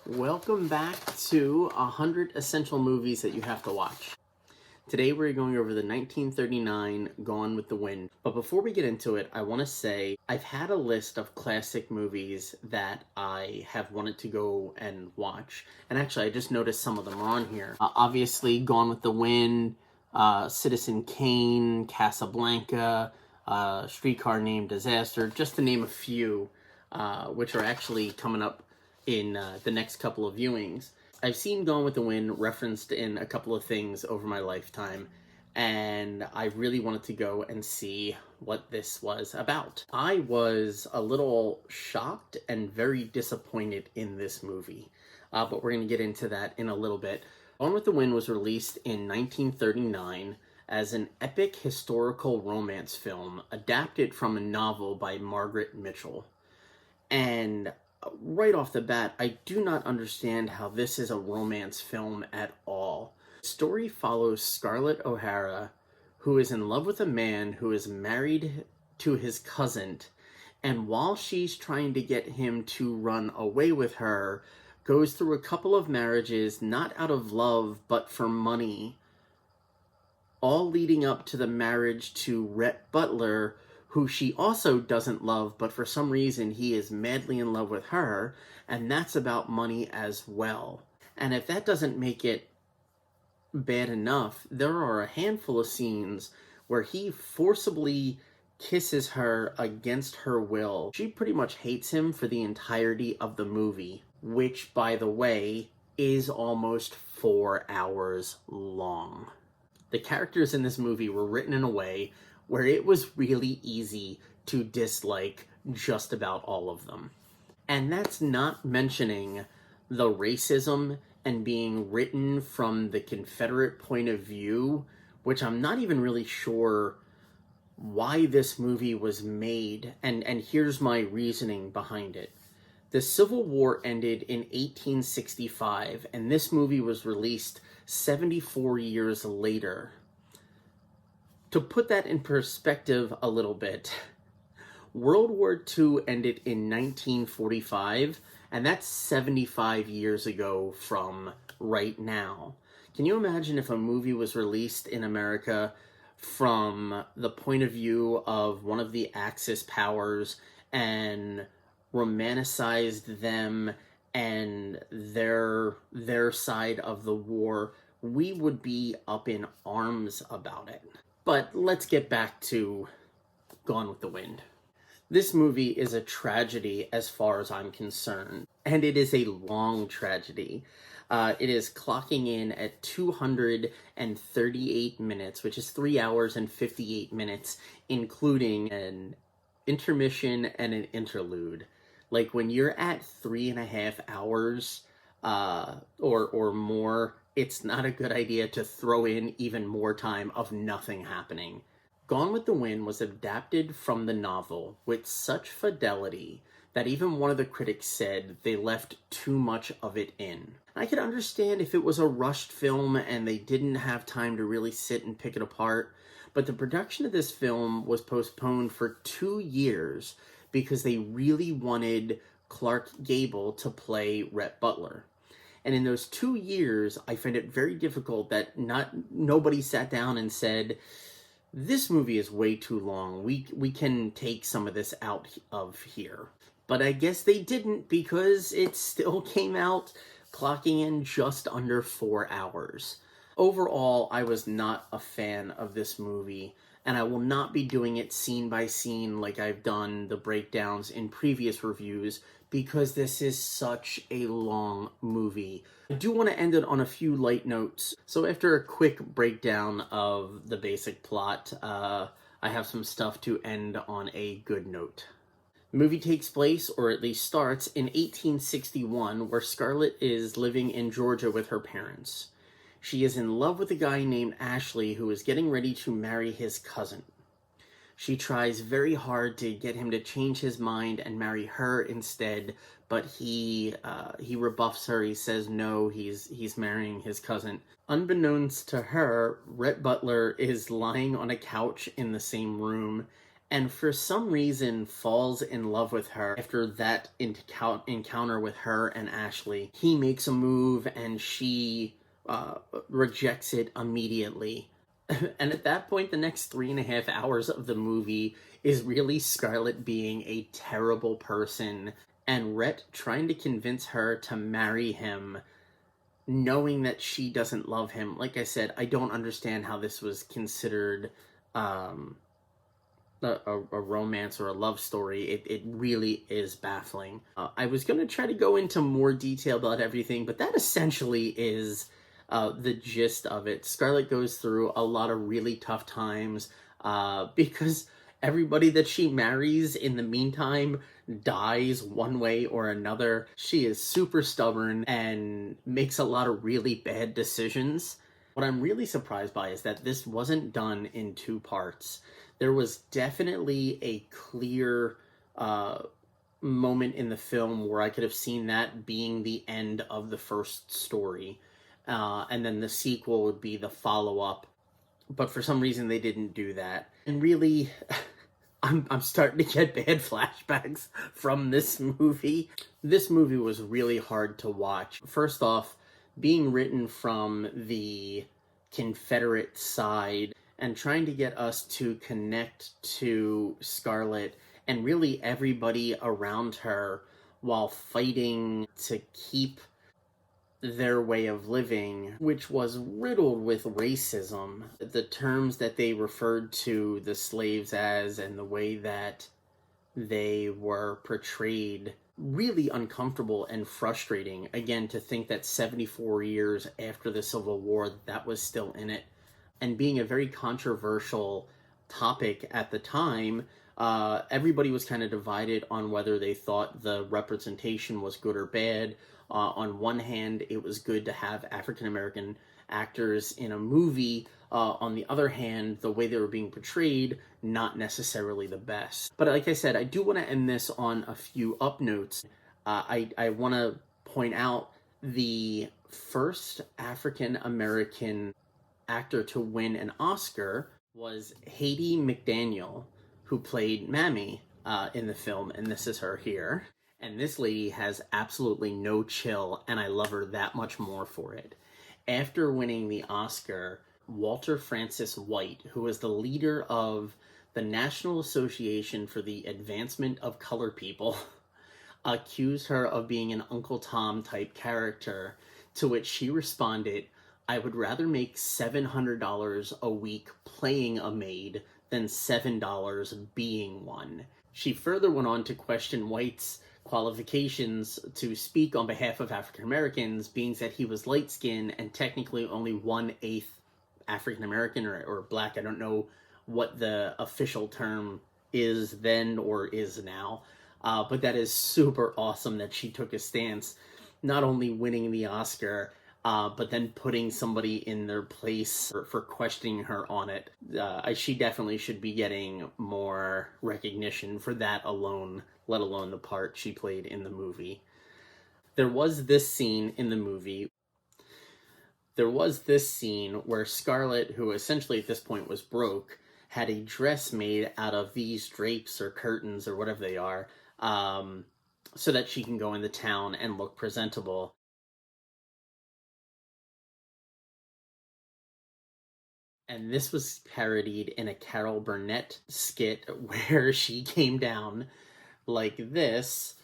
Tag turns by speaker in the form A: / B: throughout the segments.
A: Welcome back to 100 Essential Movies That You Have to Watch. Today we're going over the 1939 Gone with the Wind. But before we get into it, I want to say I've had a list of classic movies that I have wanted to go and watch. And actually, I just noticed some of them are on here. Obviously, Gone with the Wind, Citizen Kane, Casablanca, Streetcar Named Disaster, just to name a few, which are actually coming up in the next couple of viewings. I've seen Gone with the Wind referenced in a couple of things over my lifetime, and I really wanted to go and see what this was about. I was a little shocked and very disappointed in this movie, but we're going to get into that in a little bit. Gone with the Wind was released in 1939 as an epic historical romance film adapted from a novel by Margaret Mitchell. And right off the bat, I do not understand how this is a romance film at all. The story follows Scarlett O'Hara, who is in love with a man who is married to his cousin, and while she's trying to get him to run away with her, goes through a couple of marriages, not out of love, but for money, all leading up to the marriage to Rhett Butler, who she also doesn't love, but for some reason he is madly in love with her, and that's about money as well. And if that doesn't make it bad enough, there are a handful of scenes where he forcibly kisses her against her will. She pretty much hates him for the entirety of the movie, which, by the way, is almost 4 hours long. The characters in this movie were written in a way where it was really easy to dislike just about all of them. And that's not mentioning the racism and being written from the Confederate point of view, which I'm not even really sure why this movie was made, and here's my reasoning behind it. The Civil War ended in 1865, and this movie was released 74 years later. To put that in perspective a little bit, World War II ended in 1945, and that's 75 years ago from right now. Can you imagine if a movie was released in America from the point of view of one of the Axis powers and romanticized them and their side of the war? We would be up in arms about it. But let's get back to Gone with the Wind. This movie is a tragedy as far as I'm concerned, and it is a long tragedy. It is clocking in at 238 minutes, which is 3 hours and 58 minutes, including an intermission and an interlude. Like, when you're at 3.5 hours or more, it's not a good idea to throw in even more time of nothing happening. Gone with the Wind was adapted from the novel with such fidelity that even one of the critics said they left too much of it in. I could understand if it was a rushed film and they didn't have time to really sit and pick it apart, but the production of this film was postponed for 2 years because they really wanted Clark Gable to play Rhett Butler. And in those 2 years, I find it very difficult that nobody sat down and said, this movie is way too long. We can take some of this out of here. But I guess they didn't, because it still came out clocking in just under 4 hours. Overall, I was not a fan of this movie, and I will not be doing it scene by scene like I've done the breakdowns in previous reviews, because this is such a long movie. I do want to end it on a few light notes. So after a quick breakdown of the basic plot, I have some stuff to end on a good note. The movie takes place, or at least starts, in 1861, where Scarlett is living in Georgia with her parents. She is in love with a guy named Ashley who is getting ready to marry his cousin. She tries very hard to get him to change his mind and marry her instead, but he rebuffs her. He says no, he's marrying his cousin. Unbeknownst to her, Rhett Butler is lying on a couch in the same room, and for some reason falls in love with her after that encounter with her and Ashley. He makes a move and she rejects it immediately. And at that point, the next 3.5 hours of the movie is really Scarlett being a terrible person and Rhett trying to convince her to marry him, knowing that she doesn't love him. Like I said, I don't understand how this was considered a romance or a love story. It really is baffling. I was going to try to go into more detail about everything, but that essentially is the gist of it. Scarlett goes through a lot of really tough times because everybody that she marries in the meantime dies one way or another. She is super stubborn and makes a lot of really bad decisions. What I'm really surprised by is that this wasn't done in 2 parts. There was definitely a clear moment in the film where I could have seen that being the end of the first story. And then the sequel would be the follow-up. But for some reason they didn't do that. And really, I'm starting to get bad flashbacks from this movie. This movie was really hard to watch. First off, being written from the Confederate side and trying to get us to connect to Scarlett and really everybody around her while fighting to keep their way of living, which was riddled with racism. The terms that they referred to the slaves as and the way that they were portrayed, really uncomfortable and frustrating. Again, to think that 74 years after the Civil War, that was still in it. And being a very controversial topic at the time, everybody was kind of divided on whether they thought the representation was good or bad. On one hand, it was good to have African American actors in a movie. On the other hand, the way they were being portrayed, not necessarily the best. But like I said, I do want to end this on a few up notes. I want to point out the first African American actor to win an Oscar was Hattie McDaniel, who played Mammy in the film, and this is her here. And this lady has absolutely no chill, and I love her that much more for it. After winning the Oscar, Walter Francis White, who was the leader of the National Association for the Advancement of Colored People, accused her of being an Uncle Tom type character, to which she responded, "I would rather make $700 a week playing a maid than $7 being one." She further went on to question White's qualifications to speak on behalf of African Americans, being that he was light-skinned and technically only 1/8 African American or black. I don't know what the official term is then or is now, but that is super awesome that she took a stance, not only winning the Oscar, but then putting somebody in their place for questioning her on it. She definitely should be getting more recognition for that alone, let alone the part she played in the movie. There was this scene in the movie. There was this scene where Scarlett, who essentially at this point was broke, had a dress made out of these drapes or curtains or whatever they are, so that she can go in the town and look presentable. And this was parodied in a Carol Burnett skit where she came down like this,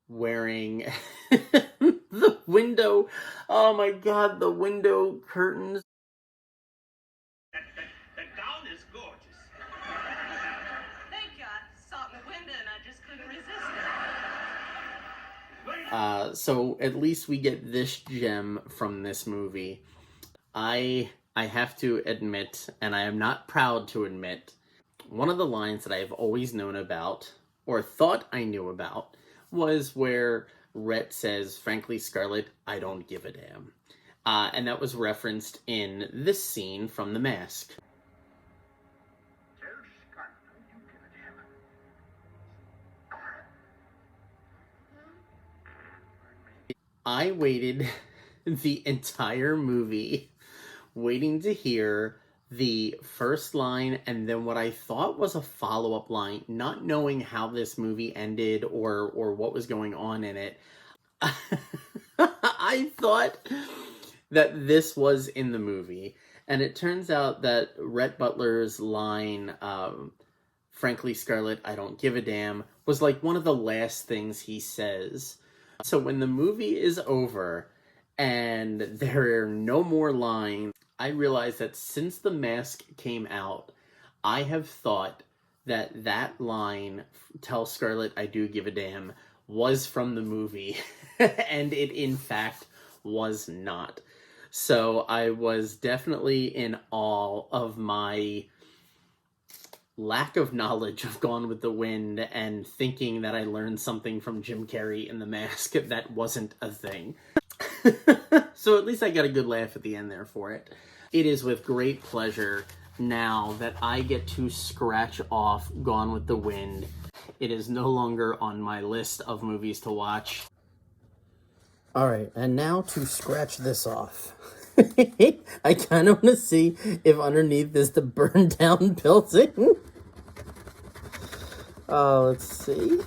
A: wearing the window, oh my god, the window curtains.
B: The gown is gorgeous.
C: Thank you. I saw it in the window and I just couldn't resist it.
A: So at least we get this gem from this movie. I have to admit, and I am not proud to admit, one of the lines that I have always known about, or thought I knew about, was where Rhett says, "Frankly, Scarlett, I don't give a damn." And that was referenced in this scene from The Mask.
B: Tell Scarlett I don't give a damn.
A: I waited the entire movie waiting to hear the first line and then what I thought was a follow-up line, not knowing how this movie ended or what was going on in it. I thought that this was in the movie, and it turns out that Rhett Butler's line, frankly, Scarlett, I don't give a damn, was like one of the last things he says. So when the movie is over and there are no more lines, I realized that since The Mask came out, I have thought that that line, tell Scarlett I do give a damn, was from the movie. And it in fact was not. So I was definitely in awe of my lack of knowledge of Gone with the Wind and thinking that I learned something from Jim Carrey in The Mask that wasn't a thing. So at least I got a good laugh at the end there for it. It is with great pleasure now that I get to scratch off Gone with the Wind. It is no longer on my list of movies to watch. Alright, and now to scratch this off. I kind of want to see if underneath is the burned down building. Let's see.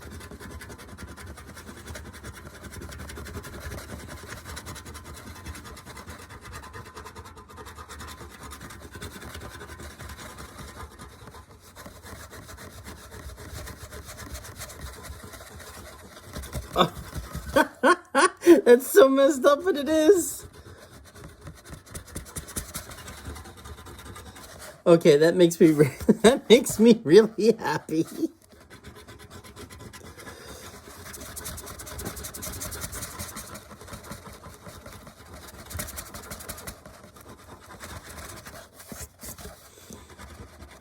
A: That's so messed up, but it is. Okay, that makes me really happy.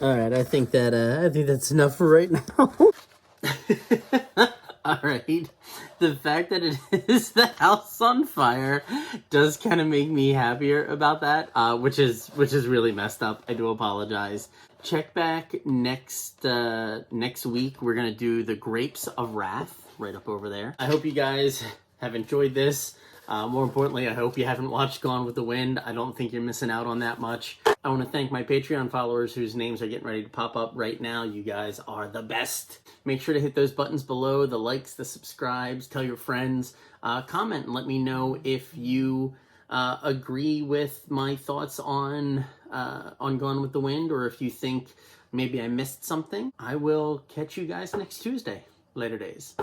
A: All right, I think that's enough for right now. All right. The fact that it is the house on fire does kind of make me happier about that, which is really messed up. I do apologize. Check back next week. We're gonna do The Grapes of Wrath right up over there. I hope you guys have enjoyed this. More importantly, I hope you haven't watched Gone with the Wind. I don't think you're missing out on that much. I want to thank my Patreon followers whose names are getting ready to pop up right now. You guys are the best. Make sure to hit those buttons below, the likes, the subscribes, tell your friends, comment and let me know if you agree with my thoughts on Gone with the Wind, or if you think maybe I missed something. I will catch you guys next Tuesday. Later days.